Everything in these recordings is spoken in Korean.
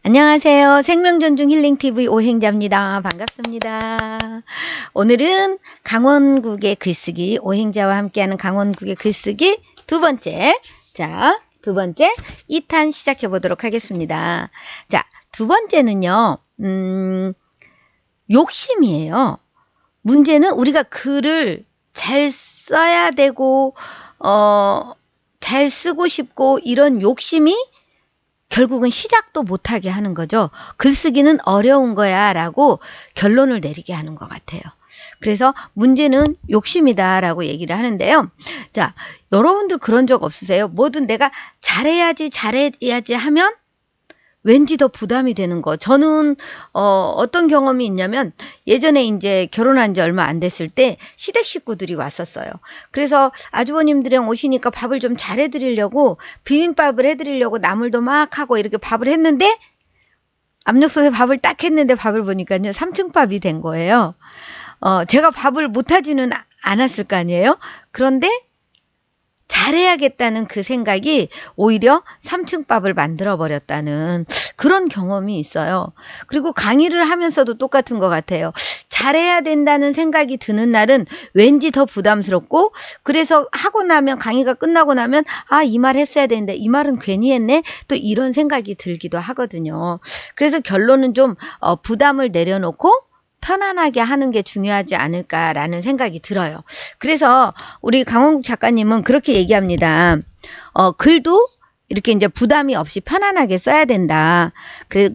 안녕하세요. 생명존중 힐링TV 오행자입니다. 반갑습니다. 오늘은 강원국의 글쓰기, 오행자와 함께하는 강원국의 글쓰기 두 번째. 자, 두 번째 2탄 시작해 보도록 하겠습니다. 자, 두 번째는요, 욕심이에요. 문제는 우리가 글을 잘 써야 되고, 잘 쓰고 싶고, 이런 욕심이 결국은 시작도 못하게 하는 거죠. 글쓰기는 어려운 거야 라고 결론을 내리게 하는 것 같아요. 그래서 문제는 욕심이다 라고 얘기를 하는데요. 자, 여러분들 그런 적 없으세요? 뭐든 내가 잘해야지 하면 왠지 더 부담이 되는 거. 저는 어떤 경험이 있냐면 예전에 이제 결혼한 지 얼마 안 됐을 때 시댁 식구들이 왔었어요. 그래서 아주버님들이랑 오시니까 밥을 좀 잘해드리려고 비빔밥을 해드리려고 나물도 막 하고 이렇게 밥을 했는데 압력솥에 밥을 딱 했는데 밥을 보니까요 3층밥이 된 거예요. 제가 밥을 못하지는 않았을 거 아니에요. 그런데 잘해야겠다는 그 생각이 오히려 3층밥을 만들어버렸다는 그런 경험이 있어요. 그리고 강의를 하면서도 똑같은 것 같아요. 잘해야 된다는 생각이 드는 날은 왠지 더 부담스럽고 그래서 하고 나면 강의가 끝나고 나면 아, 이 말 했어야 되는데 이 말은 괜히 했네 또 이런 생각이 들기도 하거든요. 그래서 결론은 좀 부담을 내려놓고 편안하게 하는 게 중요하지 않을까라는 생각이 들어요. 그래서 우리 강원국 작가님은 그렇게 얘기합니다. 글도 이렇게 이제 부담이 없이 편안하게 써야 된다.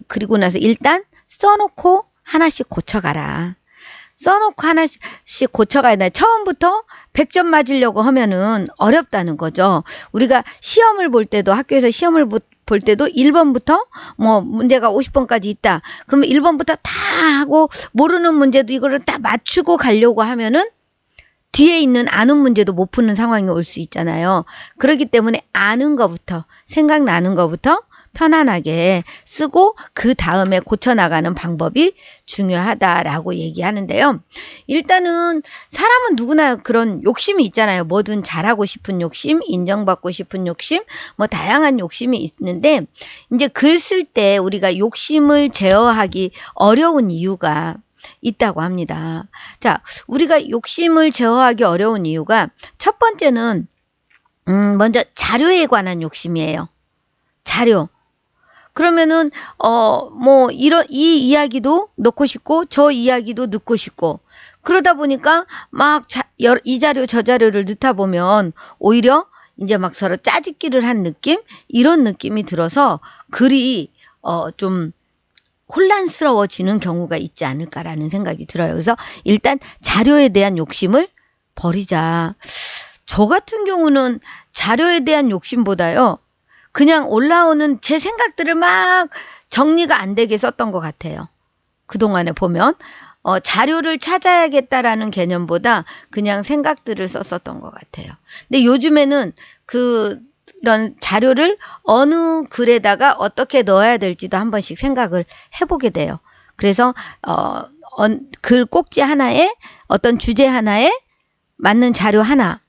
그리고 나서 일단 써놓고 하나씩 고쳐가라. 써놓고 하나씩 고쳐가야 돼. 처음부터 100점 맞으려고 하면은 어렵다는 거죠. 우리가 시험을 볼 때도 학교에서 시험을 볼 때도 1번부터 뭐 문제가 50번까지 있다. 그러면 1번부터 다 하고 모르는 문제도 이거를 딱 맞추고 가려고 하면은 뒤에 있는 아는 문제도 못 푸는 상황이 올 수 있잖아요. 그렇기 때문에 아는 거부터 생각나는 거부터 편안하게 쓰고 그 다음에 고쳐나가는 방법이 중요하다라고 얘기하는데요. 일단은 사람은 누구나 그런 욕심이 있잖아요. 뭐든 잘하고 싶은 욕심, 인정받고 싶은 욕심, 뭐 다양한 욕심이 있는데 이제 글 쓸 때 우리가 욕심을 제어하기 어려운 이유가 있다고 합니다. 자, 우리가 욕심을 제어하기 어려운 이유가 첫 번째는 먼저 자료에 관한 욕심이에요. 자료. 그러면은 뭐 이 이야기도 넣고 싶고 저 이야기도 넣고 싶고 그러다 보니까 막 이 자료 저 자료를 넣다 보면 오히려 이제 막 서로 짜집기를 한 느낌 이런 느낌이 들어서 글이 좀 혼란스러워지는 경우가 있지 않을까라는 생각이 들어요. 그래서 일단 자료에 대한 욕심을 버리자. 저 같은 경우는 자료에 대한 욕심보다요. 그냥 올라오는 제 생각들을 막 정리가 안 되게 썼던 것 같아요. 그동안에 보면 자료를 찾아야겠다라는 개념보다 그냥 생각들을 썼었던 것 같아요. 근데 요즘에는 그런 자료를 어느 글에다가 어떻게 넣어야 될지도 한 번씩 생각을 해보게 돼요. 그래서 글 꼭지 하나에 어떤 주제 하나에 맞는 자료 하나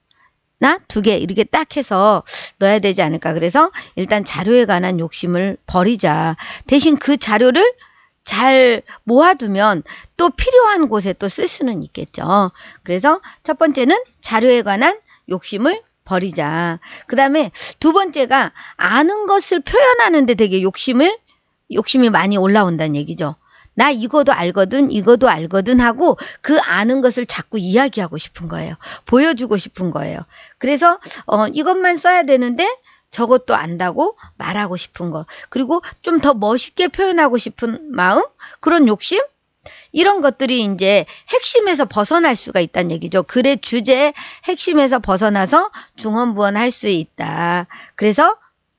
나 두 개 이렇게 딱 해서 넣어야 되지 않을까. 그래서 일단 자료에 관한 욕심을 버리자. 대신 그 자료를 잘 모아두면 또 필요한 곳에 또 쓸 수는 있겠죠. 그래서 첫 번째는 자료에 관한 욕심을 버리자. 그 다음에 두 번째가 아는 것을 표현하는데 되게 욕심이 많이 올라온다는 얘기죠. 나 이거도 알거든 하고 그 아는 것을 자꾸 이야기하고 싶은 거예요. 보여주고 싶은 거예요. 그래서 이것만 써야 되는데 저것도 안다고 말하고 싶은 거. 그리고 좀 더 멋있게 표현하고 싶은 마음? 그런 욕심? 이런 것들이 이제 핵심에서 벗어날 수가 있다는 얘기죠. 글의 주제 핵심에서 벗어나서 중언부언할 수 있다. 그래서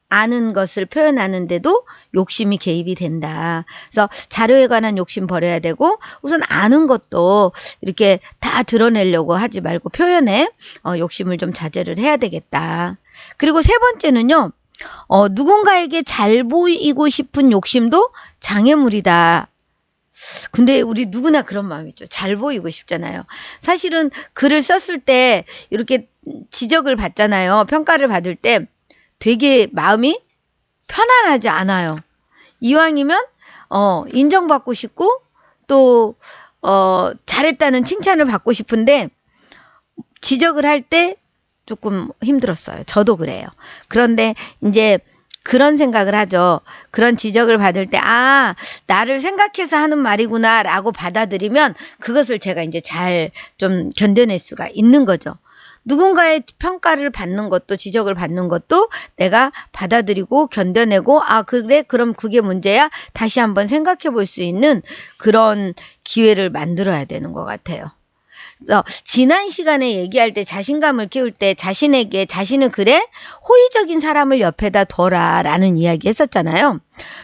아는 것을 표현하는데도 욕심이 개입이 된다. 그래서 자료에 관한 욕심 버려야 되고 우선 아는 것도 이렇게 다 드러내려고 하지 말고 표현에 욕심을 좀 자제를 해야 되겠다. 그리고 세 번째는요. 누군가에게 잘 보이고 싶은 욕심도 장애물이다. 근데 우리 누구나 그런 마음이 있죠. 잘 보이고 싶잖아요. 사실은 글을 썼을 때 이렇게 지적을 받잖아요. 평가를 받을 때 되게 마음이 편안하지 않아요. 이왕이면 인정받고 싶고 또 잘했다는 칭찬을 받고 싶은데 지적을 할 때 조금 힘들었어요. 저도 그래요. 그런데 이제 그런 생각을 하죠. 그런 지적을 받을 때, 나를 생각해서 하는 말이구나 라고 받아들이면 그것을 제가 이제 잘 좀 견뎌낼 수가 있는 거죠. 누군가의 평가를 받는 것도 지적을 받는 것도 내가 받아들이고 견뎌내고 그래 그럼 그게 문제야 다시 한번 생각해 볼 수 있는 그런 기회를 만들어야 되는 것 같아요. 지난 시간에 얘기할 때 자신감을 키울 때 자신에게 자신은 그래? 호의적인 사람을 옆에다 둬라 라는 이야기 했었잖아요.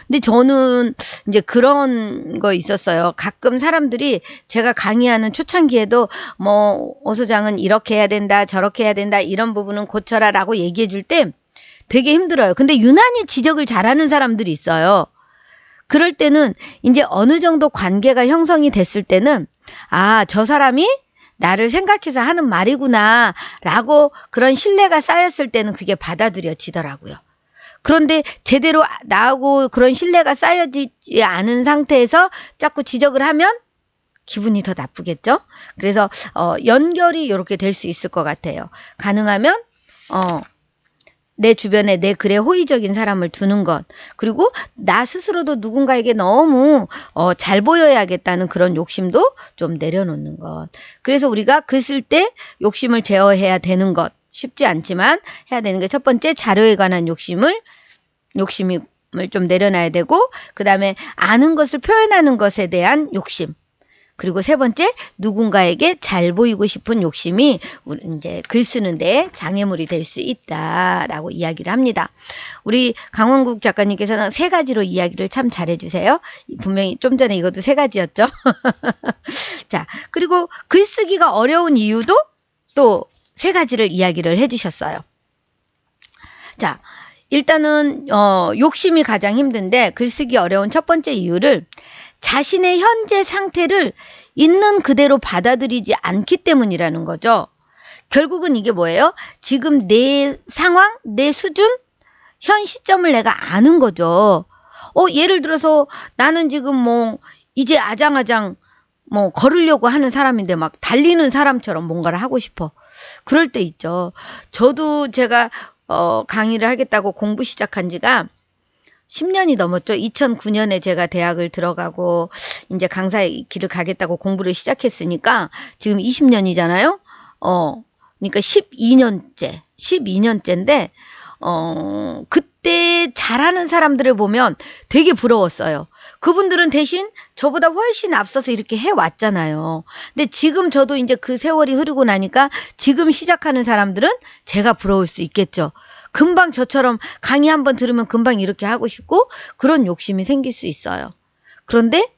근데 저는 이제 그런 거 있었어요. 가끔 사람들이 제가 강의하는 초창기에도 오 소장은 이렇게 해야 된다 저렇게 해야 된다 이런 부분은 고쳐라 라고 얘기해 줄 때 되게 힘들어요. 근데 유난히 지적을 잘하는 사람들이 있어요. 그럴 때는 이제 어느 정도 관계가 형성이 됐을 때는 저 사람이 나를 생각해서 하는 말이구나 라고 그런 신뢰가 쌓였을 때는 그게 받아들여지더라고요. 그런데 제대로 나하고 그런 신뢰가 쌓여지지 않은 상태에서 자꾸 지적을 하면 기분이 더 나쁘겠죠. 그래서 연결이 이렇게 될 수 있을 것 같아요. 가능하면 내 주변에 내 글에 호의적인 사람을 두는 것, 그리고 나 스스로도 누군가에게 너무 잘 보여야겠다는 그런 욕심도 좀 내려놓는 것. 그래서 우리가 글 쓸 때 욕심을 제어해야 되는 것, 쉽지 않지만 해야 되는 게 첫 번째 자료에 관한 욕심을 좀 내려놔야 되고, 그 다음에 아는 것을 표현하는 것에 대한 욕심, 그리고 세 번째, 누군가에게 잘 보이고 싶은 욕심이 이제 글 쓰는데 장애물이 될 수 있다라고 이야기를 합니다. 우리 강원국 작가님께서는 세 가지로 이야기를 참 잘해주세요. 분명히 좀 전에 이것도 세 가지였죠. 자, 그리고 글쓰기가 어려운 이유도 또 세 가지를 이야기를 해주셨어요. 자, 일단은 욕심이 가장 힘든데 글쓰기 어려운 첫 번째 이유를 자신의 현재 상태를 있는 그대로 받아들이지 않기 때문이라는 거죠. 결국은 이게 뭐예요? 지금 내 상황, 내 수준, 현 시점을 내가 아는 거죠. 예를 들어서 나는 지금 이제 아장아장 걸으려고 하는 사람인데 막 달리는 사람처럼 뭔가를 하고 싶어. 그럴 때 있죠. 저도 제가 강의를 하겠다고 공부 시작한 지가 10년이 넘었죠. 2009년에 제가 대학을 들어가고 이제 강사의 길을 가겠다고 공부를 시작했으니까 지금 20년이잖아요. 그러니까 12년째인데 그때 잘하는 사람들을 보면 되게 부러웠어요. 그분들은 대신 저보다 훨씬 앞서서 이렇게 해왔잖아요. 근데 지금 저도 이제 그 세월이 흐르고 나니까 지금 시작하는 사람들은 제가 부러울 수 있겠죠. 금방 저처럼 강의 한번 들으면 금방 이렇게 하고 싶고 그런 욕심이 생길 수 있어요. 그런데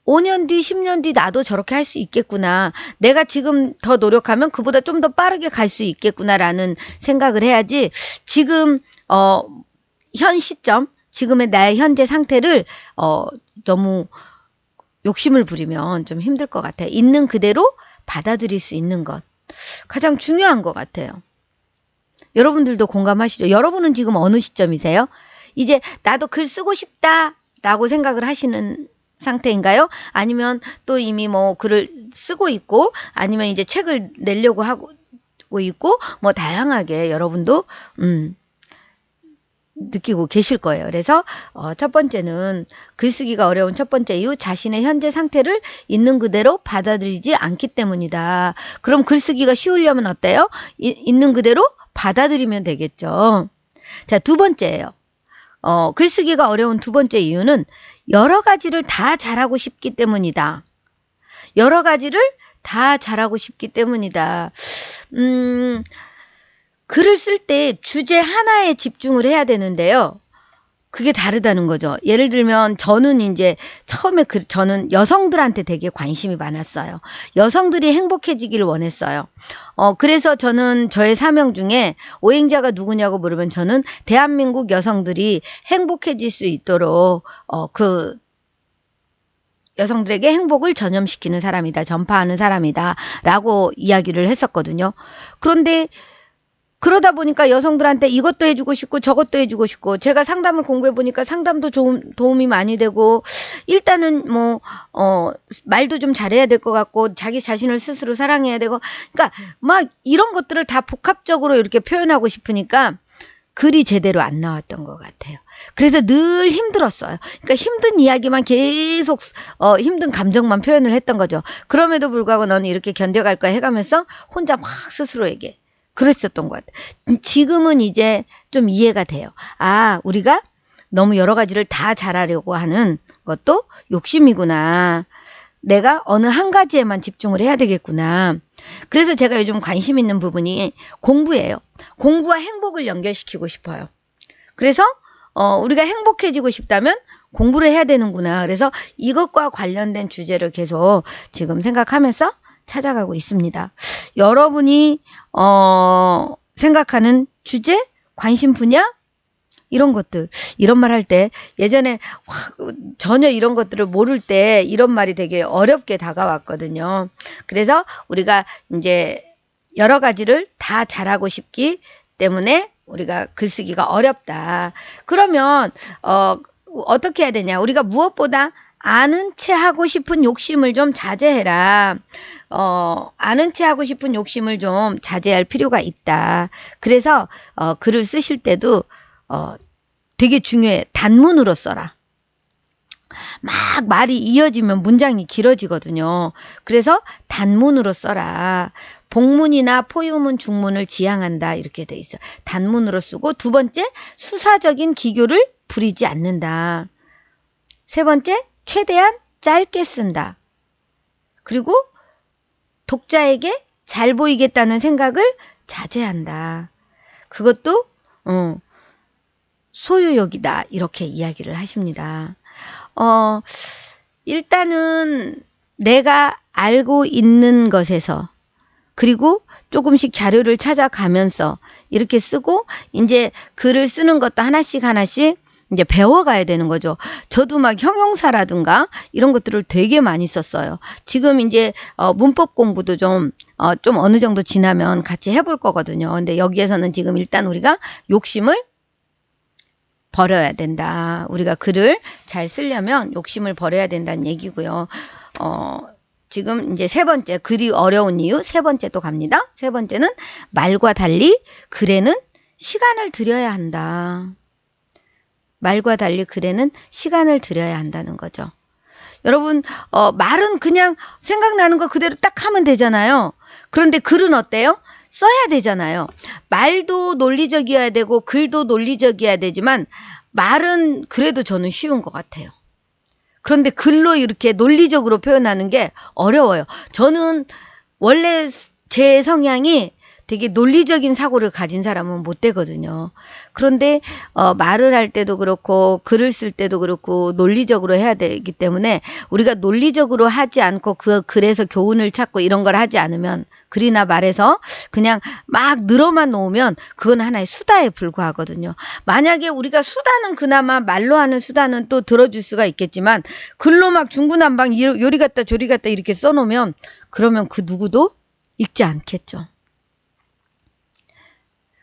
5년 뒤, 10년 뒤 나도 저렇게 할 수 있겠구나. 내가 지금 더 노력하면 그보다 좀 더 빠르게 갈 수 있겠구나라는 생각을 해야지 지금 현 시점, 지금의 나의 현재 상태를 너무 욕심을 부리면 좀 힘들 것 같아요. 있는 그대로 받아들일 수 있는 것. 가장 중요한 것 같아요. 여러분들도 공감하시죠? 여러분은 지금 어느 시점이세요? 이제 나도 글 쓰고 싶다라고 생각을 하시는 상태인가요? 아니면 또 이미 글을 쓰고 있고 아니면 이제 책을 내려고 하고 있고 다양하게 여러분도 느끼고 계실 거예요. 그래서 첫 번째는 글쓰기가 어려운 첫 번째 이유 자신의 현재 상태를 있는 그대로 받아들이지 않기 때문이다. 그럼 글쓰기가 쉬우려면 어때요? 있는 그대로 받아들이면 되겠죠. 자, 두 번째예요. 글쓰기가 어려운 두 번째 이유는 여러 가지를 다 잘하고 싶기 때문이다. 여러 가지를 다 잘하고 싶기 때문이다. 글을 쓸 때 주제 하나에 집중을 해야 되는데요. 그게 다르다는 거죠. 예를 들면 저는 이제 처음에 저는 여성들한테 되게 관심이 많았어요. 여성들이 행복해지기를 원했어요. 그래서 저는 저의 사명 중에 오행자가 누구냐고 물으면 저는 대한민국 여성들이 행복해질 수 있도록 그 여성들에게 행복을 전염시키는 사람이다. 전파하는 사람이다. 라고 이야기를 했었거든요. 그런데 그러다 보니까 여성들한테 이것도 해주고 싶고 저것도 해주고 싶고, 제가 상담을 공부해 보니까 상담도 도움이 많이 되고, 일단은 뭐 말도 좀 잘해야 될 것 같고, 자기 자신을 스스로 사랑해야 되고, 그러니까 막 이런 것들을 다 복합적으로 이렇게 표현하고 싶으니까 글이 제대로 안 나왔던 것 같아요. 그래서 늘 힘들었어요. 그러니까 힘든 이야기만 계속 힘든 감정만 표현을 했던 거죠. 그럼에도 불구하고 너는 이렇게 견뎌갈 거야 해가면서 혼자 막 스스로에게 그랬었던 것 같아요. 지금은 이제 좀 이해가 돼요. 아, 우리가 너무 여러 가지를 다 잘하려고 하는 것도 욕심이구나. 내가 어느 한 가지에만 집중을 해야 되겠구나. 그래서 제가 요즘 관심 있는 부분이 공부예요. 공부와 행복을 연결시키고 싶어요. 그래서 우리가 행복해지고 싶다면 공부를 해야 되는구나. 그래서 이것과 관련된 주제를 계속 지금 생각하면서 찾아가고 있습니다. 여러분이 생각하는 주제, 관심 분야, 이런 것들, 이런 말 할 때 예전에 전혀 이런 것들을 모를 때 이런 말이 되게 어렵게 다가왔거든요. 그래서 우리가 이제 여러 가지를 다 잘하고 싶기 때문에 우리가 글쓰기가 어렵다. 그러면 어떻게 해야 되냐? 우리가 무엇보다 아는 채 하고 싶은 욕심을 좀 자제해라. 아는 채 하고 싶은 욕심을 좀 자제할 필요가 있다. 그래서 글을 쓰실 때도 되게 중요해. 단문으로 써라. 막 말이 이어지면 문장이 길어지거든요. 그래서 단문으로 써라. 복문이나 포유문, 중문을 지향한다. 이렇게 돼 있어. 단문으로 쓰고, 두 번째, 수사적인 기교를 부리지 않는다. 세 번째, 최대한 짧게 쓴다. 그리고 독자에게 잘 보이겠다는 생각을 자제한다. 그것도 소유욕이다. 이렇게 이야기를 하십니다. 일단은 내가 알고 있는 것에서, 그리고 조금씩 자료를 찾아가면서 이렇게 쓰고, 이제 글을 쓰는 것도 하나씩 이제 배워가야 되는 거죠. 저도 막 형용사라든가 이런 것들을 되게 많이 썼어요. 지금 이제 문법 공부도 좀 어느 정도 지나면 같이 해볼 거거든요. 근데 여기에서는 지금 일단 우리가 욕심을 버려야 된다. 우리가 글을 잘 쓰려면 욕심을 버려야 된다는 얘기고요. 지금 이제 세 번째, 글이 어려운 이유 세 번째 또 갑니다. 세 번째는 말과 달리 글에는 시간을 들여야 한다. 말과 달리 글에는 시간을 들여야 한다는 거죠. 여러분, 말은 그냥 생각나는 거 그대로 딱 하면 되잖아요. 그런데 글은 어때요? 써야 되잖아요. 말도 논리적이어야 되고 글도 논리적이어야 되지만 말은 그래도 저는 쉬운 것 같아요. 그런데 글로 이렇게 논리적으로 표현하는 게 어려워요. 저는 원래 제 성향이 되게 논리적인 사고를 가진 사람은 못 되거든요. 그런데 말을 할 때도 그렇고 글을 쓸 때도 그렇고 논리적으로 해야 되기 때문에 우리가 논리적으로 하지 않고 그 글에서 교훈을 찾고 이런 걸 하지 않으면, 글이나 말에서 그냥 막 늘어만 놓으면 그건 하나의 수다에 불과하거든요. 만약에 우리가 수다는 그나마 말로 하는 수다는 또 들어줄 수가 있겠지만, 글로 막 중구난방 요리 갔다 조리 갔다 이렇게 써놓으면 그러면 그 누구도 읽지 않겠죠.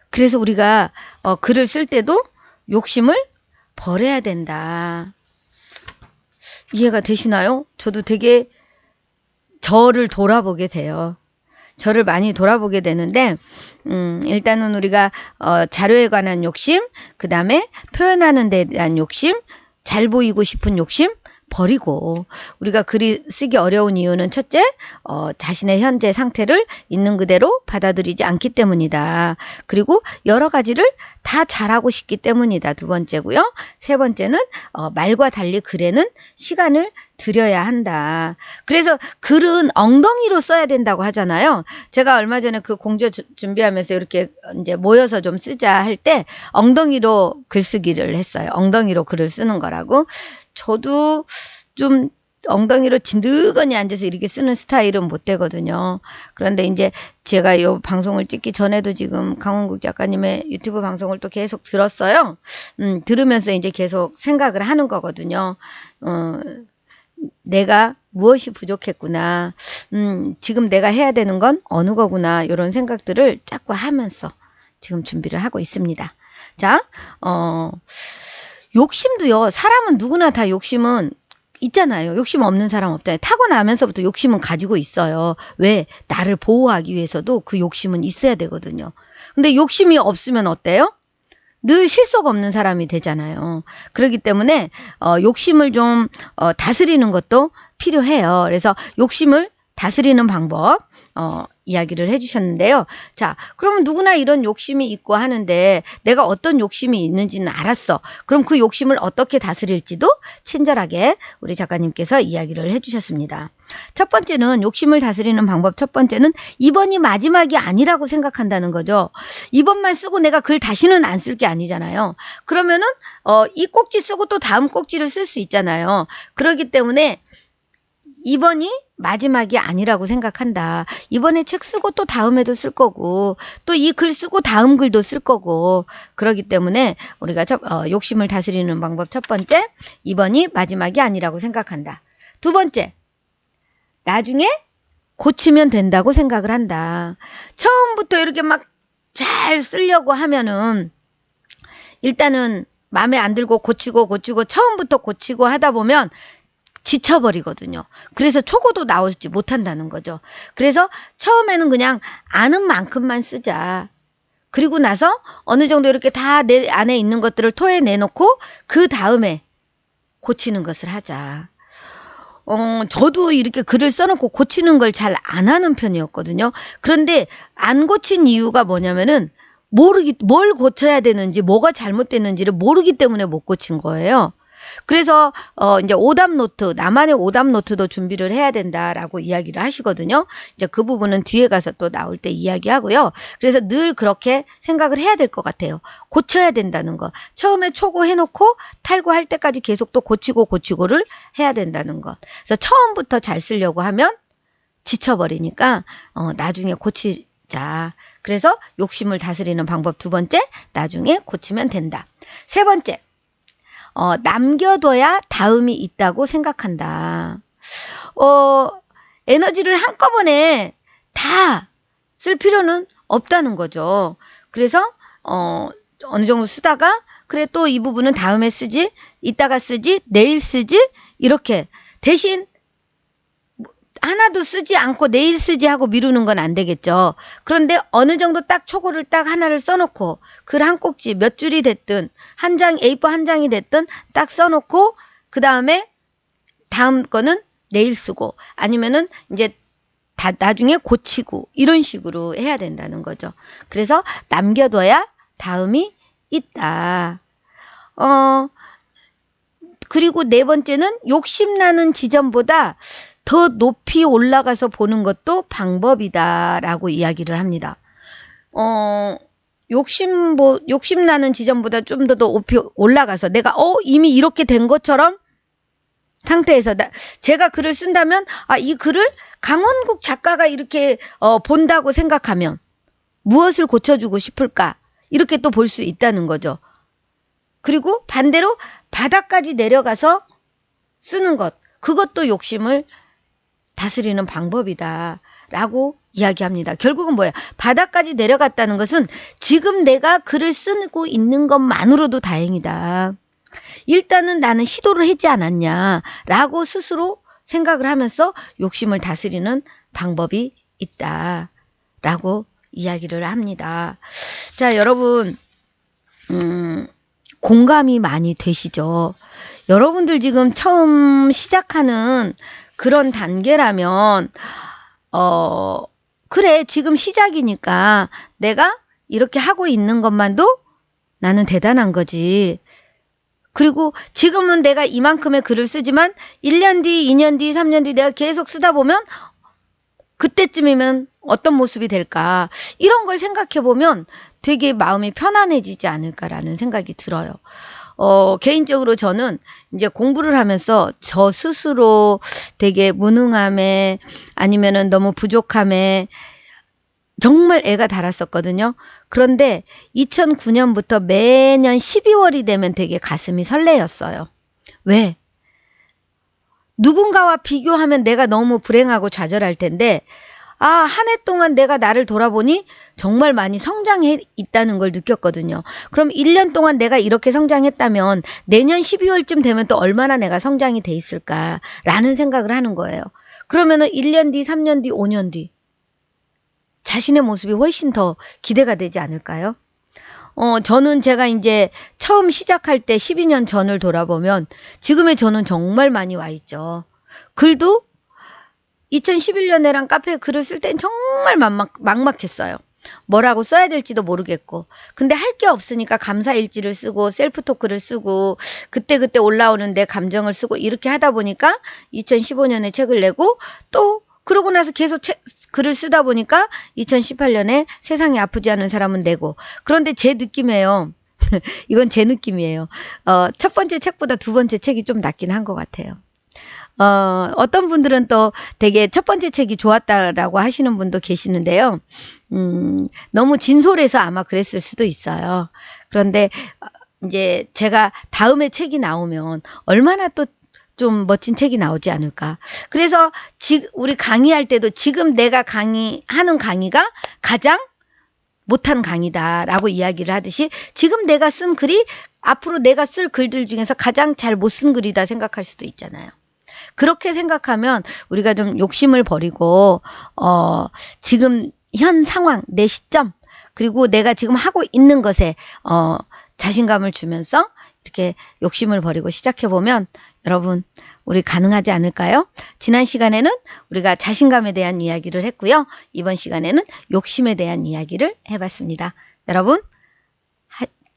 그래서 우리가 글을 쓸 때도 욕심을 버려야 된다. 이해가 되시나요? 저도 되게 저를 돌아보게 돼요. 저를 많이 돌아보게 되는데, 일단은 우리가 자료에 관한 욕심, 그 다음에 표현하는 데 대한 욕심, 잘 보이고 싶은 욕심 버리고, 우리가 글이 쓰기 어려운 이유는 첫째, 자신의 현재 상태를 있는 그대로 받아들이지 않기 때문이다. 그리고 여러 가지를 다 잘하고 싶기 때문이다. 두 번째고요. 세 번째는 말과 달리 글에는 시간을 들여야 한다. 그래서 글은 엉덩이로 써야 된다고 하잖아요. 제가 얼마 전에 그 공저 준비하면서 이렇게 이제 모여서 좀 쓰자 할 때 엉덩이로 글쓰기를 했어요. 엉덩이로 글을 쓰는 거라고. 저도 좀 엉덩이로 진드건히 앉아서 이렇게 쓰는 스타일은 못 되거든요. 그런데 이제 제가 이 방송을 찍기 전에도 지금 강원국 작가님의 유튜브 방송을 또 계속 들었어요. 들으면서 이제 계속 생각을 하는 거거든요. 내가 무엇이 부족했구나. 지금 내가 해야 되는 건 어느 거구나. 이런 생각들을 자꾸 하면서 지금 준비를 하고 있습니다. 자, 욕심도요. 사람은 누구나 다 욕심은 있잖아요. 욕심 없는 사람 없잖아요. 타고나면서부터 욕심은 가지고 있어요. 왜? 나를 보호하기 위해서도 그 욕심은 있어야 되거든요. 근데 욕심이 없으면 어때요? 늘 실속 없는 사람이 되잖아요. 그렇기 때문에 욕심을 좀 다스리는 것도 필요해요. 그래서 욕심을 다스리는 방법 이야기를 해주셨는데요. 자, 그러면 누구나 이런 욕심이 있고 하는데 내가 어떤 욕심이 있는지는 알았어. 그럼 그 욕심을 어떻게 다스릴지도 친절하게 우리 작가님께서 이야기를 해주셨습니다. 첫 번째는 욕심을 다스리는 방법 첫 번째는 이번이 마지막이 아니라고 생각한다는 거죠. 이번만 쓰고 내가 글 다시는 안 쓸 게 아니잖아요. 그러면은 이 꼭지 쓰고 또 다음 꼭지를 쓸 수 있잖아요. 그렇기 때문에 이번이 마지막이 아니라고 생각한다. 이번에 책 쓰고 또 다음에도 쓸 거고 또 이 글 쓰고 다음 글도 쓸 거고 그렇기 때문에 우리가 욕심을 다스리는 방법 첫 번째, 이번이 마지막이 아니라고 생각한다. 두 번째, 나중에 고치면 된다고 생각을 한다. 처음부터 이렇게 막 잘 쓰려고 하면은 일단은 마음에 안 들고 고치고 처음부터 고치고 하다 보면 지쳐버리거든요. 그래서 초고도 나오지 못한다는 거죠. 그래서 처음에는 그냥 아는 만큼만 쓰자. 그리고 나서 어느 정도 이렇게 다 내 안에 있는 것들을 토해내놓고 그 다음에 고치는 것을 하자. 저도 이렇게 글을 써놓고 고치는 걸 잘 안 하는 편이었거든요. 그런데 안 고친 이유가 뭐냐면은 뭘 고쳐야 되는지 뭐가 잘못됐는지를 모르기 때문에 못 고친 거예요. 그래서 이제 오답 노트, 나만의 오답 노트도 준비를 해야 된다라고 이야기를 하시거든요. 이제 그 부분은 뒤에 가서 또 나올 때 이야기하고요. 그래서 늘 그렇게 생각을 해야 될 것 같아요. 고쳐야 된다는 거. 처음에 초고해놓고 탈고할 때까지 계속 또 고치고를 해야 된다는 것. 그래서 처음부터 잘 쓰려고 하면 지쳐버리니까 나중에 고치자. 그래서 욕심을 다스리는 방법 두 번째, 나중에 고치면 된다. 세 번째, 남겨둬야 다음이 있다고 생각한다. 에너지를 한꺼번에 다 쓸 필요는 없다는 거죠. 그래서 어느 정도 쓰다가 그래 또 이 부분은 다음에 쓰지, 이따가 쓰지, 내일 쓰지 이렇게 대신 하나도 쓰지 않고 내일 쓰지 하고 미루는 건 안 되겠죠. 그런데 어느 정도 딱 초고를 딱 하나를 써놓고 글 한 꼭지 몇 줄이 됐든 한 장 A4 한 장이 됐든 딱 써놓고 그 다음에 다음 거는 내일 쓰고 아니면은 이제 나중에 고치고 이런 식으로 해야 된다는 거죠. 그래서 남겨둬야 다음이 있다. 그리고 네 번째는 욕심나는 지점보다 더 높이 올라가서 보는 것도 방법이다라고 이야기를 합니다. 욕심나는 지점보다 좀 더 높이 올라가서 내가 이미 이렇게 된 것처럼 상태에서 제가 글을 쓴다면 이 글을 강원국 작가가 이렇게 본다고 생각하면 무엇을 고쳐주고 싶을까? 이렇게 또 볼 수 있다는 거죠. 그리고 반대로 바닥까지 내려가서 쓰는 것, 그것도 욕심을 다스리는 방법이다 라고 이야기합니다. 결국은 뭐예요? 바닥까지 내려갔다는 것은 지금 내가 글을 쓰고 있는 것만으로도 다행이다. 일단은 나는 시도를 하지 않았냐 라고 스스로 생각을 하면서 욕심을 다스리는 방법이 있다 라고 이야기를 합니다. 자, 여러분 공감이 많이 되시죠? 여러분들 지금 처음 시작하는 그런 단계라면 그래 지금 시작이니까 내가 이렇게 하고 있는 것만도 나는 대단한 거지. 그리고 지금은 내가 이만큼의 글을 쓰지만 1년 뒤, 2년 뒤, 3년 뒤 내가 계속 쓰다 보면 그때쯤이면 어떤 모습이 될까. 이런 걸 생각해 보면 되게 마음이 편안해지지 않을까라는 생각이 들어요. 개인적으로 저는 이제 공부를 하면서 저 스스로 되게 무능함에 아니면은 너무 부족함에 정말 애가 달았었거든요. 그런데 2009년부터 매년 12월이 되면 되게 가슴이 설레였어요. 왜? 누군가와 비교하면 내가 너무 불행하고 좌절할 텐데 한 해 동안 내가 나를 돌아보니 정말 많이 성장해 있다는 걸 느꼈거든요. 그럼 1년 동안 내가 이렇게 성장했다면 내년 12월쯤 되면 또 얼마나 내가 성장이 돼 있을까라는 생각을 하는 거예요. 그러면은 1년 뒤, 3년 뒤, 5년 뒤 자신의 모습이 훨씬 더 기대가 되지 않을까요? 저는 제가 이제 처음 시작할 때 12년 전을 돌아보면 지금의 저는 정말 많이 와 있죠. 글도 2011년에랑 카페에 글을 쓸 땐 정말 막막했어요. 뭐라고 써야 될지도 모르겠고. 근데 할 게 없으니까 감사일지를 쓰고 셀프 토크를 쓰고 그때그때 올라오는 내 감정을 쓰고 이렇게 하다 보니까 2015년에 책을 내고 또 그러고 나서 계속 글을 쓰다 보니까 2018년에 세상에 아프지 않은 사람은 내고. 그런데 제 느낌이에요. 이건 제 느낌이에요. 첫 번째 책보다 두 번째 책이 좀 낫긴 한 것 같아요. 어떤 분들은 또 되게 첫 번째 책이 좋았다라고 하시는 분도 계시는데요. 너무 진솔해서 아마 그랬을 수도 있어요. 그런데 이제 제가 다음에 책이 나오면 얼마나 또 좀 멋진 책이 나오지 않을까. 그래서 우리 강의할 때도 지금 내가 하는 강의가 가장 못한 강의다라고 이야기를 하듯이 지금 내가 쓴 글이 앞으로 내가 쓸 글들 중에서 가장 잘 못 쓴 글이다 생각할 수도 있잖아요. 그렇게 생각하면 우리가 좀 욕심을 버리고 지금 현 상황, 내 시점, 그리고 내가 지금 하고 있는 것에 자신감을 주면서 이렇게 욕심을 버리고 시작해보면 여러분 우리 가능하지 않을까요? 지난 시간에는 우리가 자신감에 대한 이야기를 했고요. 이번 시간에는 욕심에 대한 이야기를 해봤습니다. 여러분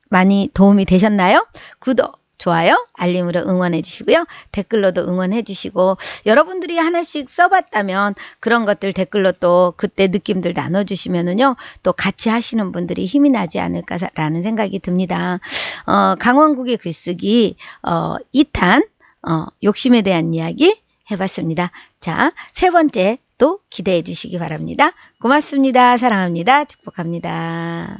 많이 도움이 되셨나요? 구독, 좋아요, 알림으로 응원해 주시고요. 댓글로도 응원해 주시고 여러분들이 하나씩 써봤다면 그런 것들 댓글로 또 그때 느낌들 나눠주시면은요. 또 같이 하시는 분들이 힘이 나지 않을까라는 생각이 듭니다. 강원국의 글쓰기 2탄 욕심에 대한 이야기 해봤습니다. 자, 세 번째 또 기대해 주시기 바랍니다. 고맙습니다. 사랑합니다. 축복합니다.